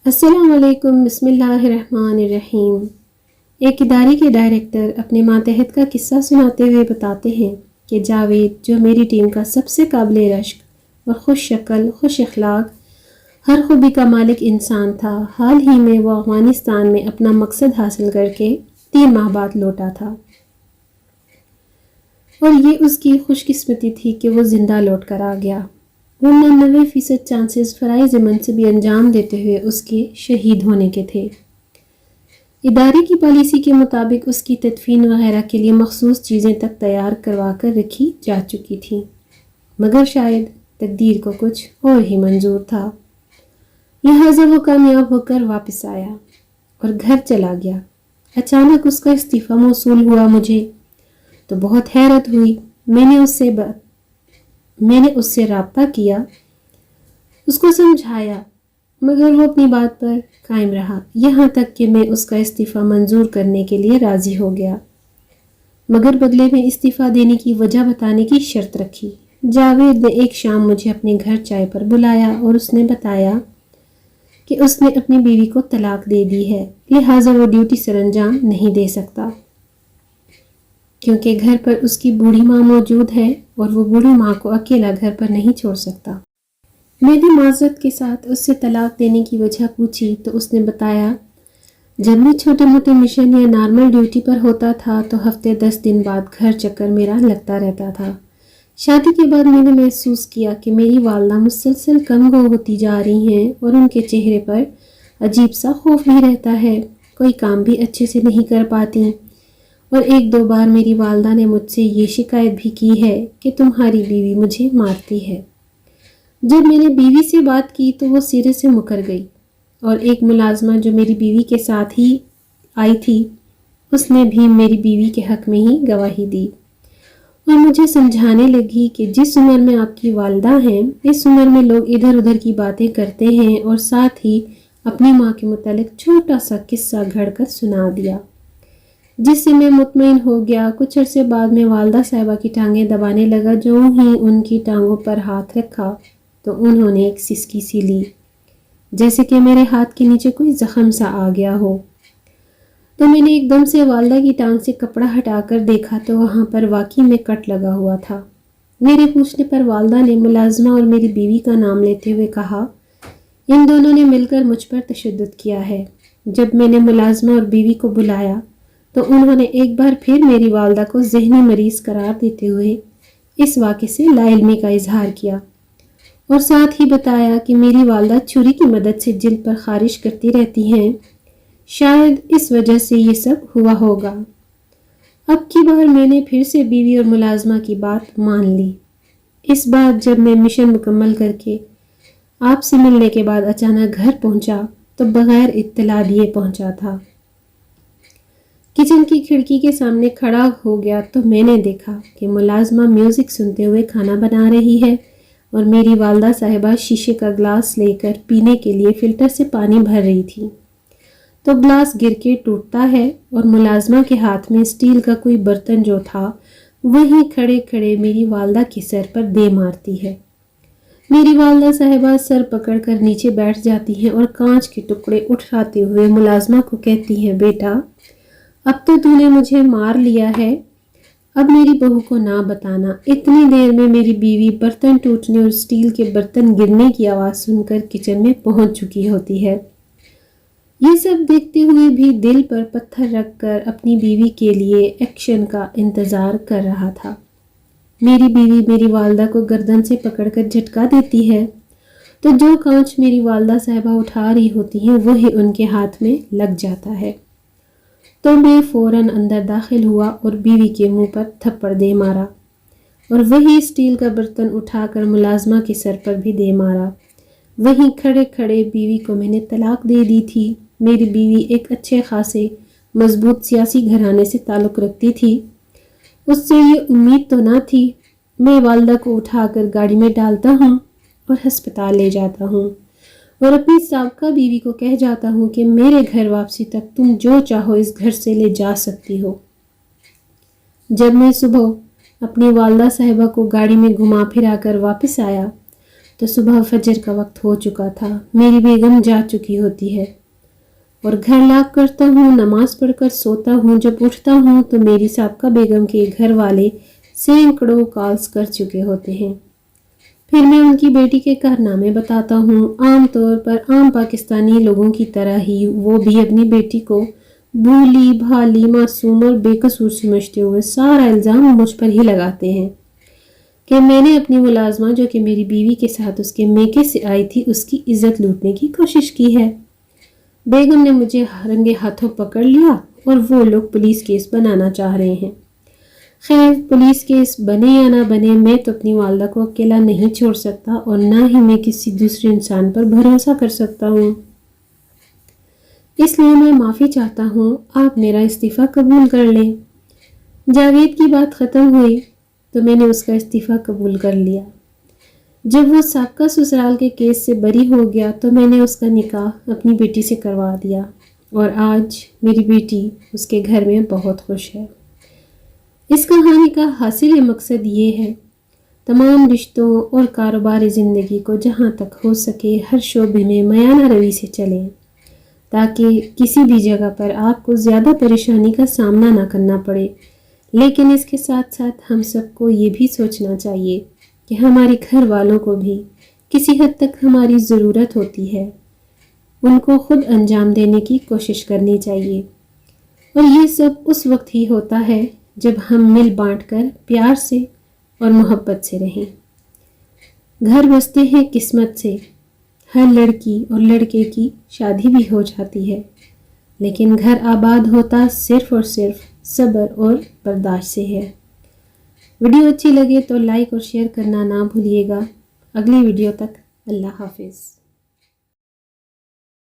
السلام علیکم، بسم اللہ الرحمن الرحیم۔ ایک ادارے کے ڈائریکٹر اپنے ماتحت کا قصہ سناتے ہوئے بتاتے ہیں کہ جاوید، جو میری ٹیم کا سب سے قابل رشک اور خوش شکل، خوش اخلاق، ہر خوبی کا مالک انسان تھا، حال ہی میں وہ افغانستان میں اپنا مقصد حاصل کر کے 3 ماہ بعد لوٹا تھا، اور یہ اس کی خوش قسمتی تھی کہ وہ زندہ لوٹ کر آ گیا، ورنہ 90% چانسز فرائض منصبی انجام دیتے ہوئے اس کے شہید ہونے کے تھے۔ ادارے کی پالیسی کے مطابق اس کی تدفین وغیرہ کے لیے مخصوص چیزیں تک تیار کروا کر رکھی جا چکی تھیں، مگر شاید تقدیر کو کچھ اور ہی منظور تھا، لہٰذا وہ کامیاب ہو کر واپس آیا اور گھر چلا گیا۔ اچانک اس کا استعفیٰ موصول ہوا مجھے تو بہت حیرت ہوئی۔ میں نے اس سے رابطہ کیا، اس کو سمجھایا، مگر وہ اپنی بات پر قائم رہا، یہاں تک کہ میں اس کا استعفیٰ منظور کرنے کے لیے راضی ہو گیا، مگر بدلے میں استعفیٰ دینے کی وجہ بتانے کی شرط رکھی۔ جاوید نے ایک شام مجھے اپنے گھر چائے پر بلایا اور اس نے بتایا کہ اس نے اپنی بیوی کو طلاق دے دی ہے، لہٰذا وہ ڈیوٹی سر انجام نہیں دے سکتا، کیونکہ گھر پر اس کی بوڑھی ماں موجود ہے اور وہ بوڑھی ماں کو اکیلا گھر پر نہیں چھوڑ سکتا۔ میں نے معذرت کے ساتھ اس سے طلاق دینے کی وجہ پوچھی تو اس نے بتایا، جب میں چھوٹے موٹے مشن یا نارمل ڈیوٹی پر ہوتا تھا تو ہفتے 10 دن بعد گھر چکر میرا لگتا رہتا تھا۔ شادی کے بعد میں نے محسوس کیا کہ میری والدہ مسلسل کم گو ہوتی جا رہی ہیں اور ان کے چہرے پر عجیب سا خوف بھی رہتا ہے، کوئی کام بھی اچھے سے نہیں کر پاتی، اور 1-2 بار میری والدہ نے مجھ سے یہ شکایت بھی کی ہے کہ تمہاری بیوی مجھے مارتی ہے۔ جب میں نے بیوی سے بات کی تو وہ سرے سے مکر گئی، اور ایک ملازمہ جو میری بیوی کے ساتھ ہی آئی تھی، اس نے بھی میری بیوی کے حق میں ہی گواہی دی اور مجھے سمجھانے لگی کہ جس عمر میں آپ کی والدہ ہیں، اس عمر میں لوگ ادھر ادھر کی باتیں کرتے ہیں، اور ساتھ ہی اپنی ماں کے متعلق چھوٹا سا قصہ گھڑ کر سنا دیا، جس سے میں مطمئن ہو گیا۔ کچھ عرصے بعد میں والدہ صاحبہ کی ٹانگیں دبانے لگا، جو ہی ان کی ٹانگوں پر ہاتھ رکھا تو انہوں نے ایک سسکی سی لی، جیسے کہ میرے ہاتھ کے نیچے کوئی زخم سا آ گیا ہو۔ تو میں نے ایک دم سے والدہ کی ٹانگ سے کپڑا ہٹا کر دیکھا تو وہاں پر واقعی میں کٹ لگا ہوا تھا۔ میرے پوچھنے پر والدہ نے ملازمہ اور میری بیوی کا نام لیتے ہوئے کہا، ان دونوں نے مل کر مجھ پر تشدد کیا ہے۔ جب میں نے ملازمہ اور بیوی کو بلایا تو انہوں نے ایک بار پھر میری والدہ کو ذہنی مریض قرار دیتے ہوئے اس واقعے سے لا علمی کا اظہار کیا، اور ساتھ ہی بتایا کہ میری والدہ چھری کی مدد سے جلد پر خارش کرتی رہتی ہیں، شاید اس وجہ سے یہ سب ہوا ہوگا۔ اب کی بار میں نے پھر سے بیوی اور ملازمہ کی بات مان لی۔ اس بار جب میں مشن مکمل کر کے آپ سے ملنے کے بعد اچانک گھر پہنچا تو بغیر اطلاع دیے پہنچا تھا۔ کچن کی کھڑکی کے سامنے کھڑا ہو گیا تو میں نے دیکھا کہ ملازمہ میوزک سنتے ہوئے کھانا بنا رہی ہے، اور میری والدہ صاحبہ شیشے کا گلاس لے کر پینے کے لیے فلٹر سے پانی بھر رہی تھی، تو گلاس گر کے ٹوٹتا ہے اور ملازمہ کے ہاتھ میں اسٹیل کا کوئی برتن جو تھا وہیں کھڑے کھڑے میری والدہ کے سر پر دے مارتی ہے۔ میری والدہ صاحبہ سر پکڑ کر نیچے بیٹھ جاتی ہیں اور کانچ کے ٹکڑے اٹھاتے ہوئے ملازمہ کو کہتی ہیں، بیٹا اب تو نے مجھے مار لیا ہے، اب میری بہو کو نہ بتانا۔ اتنی دیر میں میری بیوی برتن ٹوٹنے اور اسٹیل کے برتن گرنے کی آواز سن کر کچن میں پہنچ چکی ہوتی ہے۔ یہ سب دیکھتے ہوئے بھی دل پر پتھر رکھ کر اپنی بیوی کے لیے ایکشن کا انتظار کر رہا تھا۔ میری بیوی میری والدہ کو گردن سے پکڑ کر جھٹکا دیتی ہے تو جو کانچ میری والدہ صاحبہ اٹھا رہی ہوتی ہیں وہی ان کے ہاتھ میں لگ جاتا ہے، تو میں فوراً اندر داخل ہوا اور بیوی کے منہ پر تھپڑ دے مارا، اور وہی اسٹیل کا برتن اٹھا کر ملازمہ کے سر پر بھی دے مارا۔ وہیں کھڑے کھڑے بیوی کو میں نے طلاق دے دی تھی۔ میری بیوی ایک اچھے خاصے مضبوط سیاسی گھرانے سے تعلق رکھتی تھی، اس سے یہ امید تو نہ تھی۔ میں والدہ کو اٹھا کر گاڑی میں ڈالتا ہوں اور ہسپتال لے جاتا ہوں، اور اپنی سابقہ بیوی کو کہہ جاتا ہوں کہ میرے گھر واپسی تک تم جو چاہو اس گھر سے لے جا سکتی ہو۔ جب میں صبح اپنی والدہ صاحبہ کو گاڑی میں گھما پھرا کر واپس آیا تو صبح فجر کا وقت ہو چکا تھا، میری بیگم جا چکی ہوتی ہے اور گھر لاک کرتا ہوں، نماز پڑھ کر سوتا ہوں۔ جب اٹھتا ہوں تو میری سابقہ بیگم کے گھر والے سینکڑوں کالز کر چکے ہوتے ہیں۔ پھر میں ان کی بیٹی کے کارنامے بتاتا ہوں۔ عام طور پر عام پاکستانی لوگوں کی طرح ہی وہ بھی اپنی بیٹی کو بھولی بھالی معصوم اور بے قصور سمجھتے ہوئے سارا الزام مجھ پر ہی لگاتے ہیں کہ میں نے اپنی ملازمہ جو کہ میری بیوی کے ساتھ اس کے میکے سے آئی تھی اس کی عزت لوٹنے کی کوشش کی ہے۔ بیگم نے مجھے رنگے ہاتھوں پکڑ لیا اور وہ لوگ پولیس کیس بنانا چاہ رہے ہیں۔ خیر، پولیس کیس بنے یا نہ بنے، میں تو اپنی والدہ کو اکیلا نہیں چھوڑ سکتا اور نہ ہی میں کسی دوسرے انسان پر بھروسہ کر سکتا ہوں۔ اس لیے میں معافی چاہتا ہوں، آپ میرا استعفیٰ قبول کر لیں۔ جاوید کی بات ختم ہوئی تو میں نے اس کا استعفیٰ قبول کر لیا۔ جب وہ سابقہ سسرال کے کیس سے بری ہو گیا تو میں نے اس کا نکاح اپنی بیٹی سے کروا دیا اور آج میری بیٹی اس کے گھر میں بہت خوش ہے۔ اس کہانی کا حاصل مقصد یہ ہے، تمام رشتوں اور کاروباری زندگی کو جہاں تک ہو سکے ہر شعبے میں میانہ روی سے چلیں تاکہ کسی بھی جگہ پر آپ کو زیادہ پریشانی کا سامنا نہ کرنا پڑے۔ لیکن اس کے ساتھ ساتھ ہم سب کو یہ بھی سوچنا چاہیے کہ ہمارے گھر والوں کو بھی کسی حد تک ہماری ضرورت ہوتی ہے، ان کو خود انجام دینے کی کوشش کرنی چاہیے، اور یہ سب اس وقت ہی ہوتا ہے جب ہم مل بانٹ کر پیار سے اور محبت سے رہیں۔ گھر بستے ہیں قسمت سے، ہر لڑکی اور لڑکے کی شادی بھی ہو جاتی ہے، لیکن گھر آباد ہوتا صرف اور صرف صبر اور برداشت سے ہے۔ ویڈیو اچھی لگے تو لائک اور شیئر کرنا نہ بھولیے گا۔ اگلی ویڈیو تک اللہ حافظ۔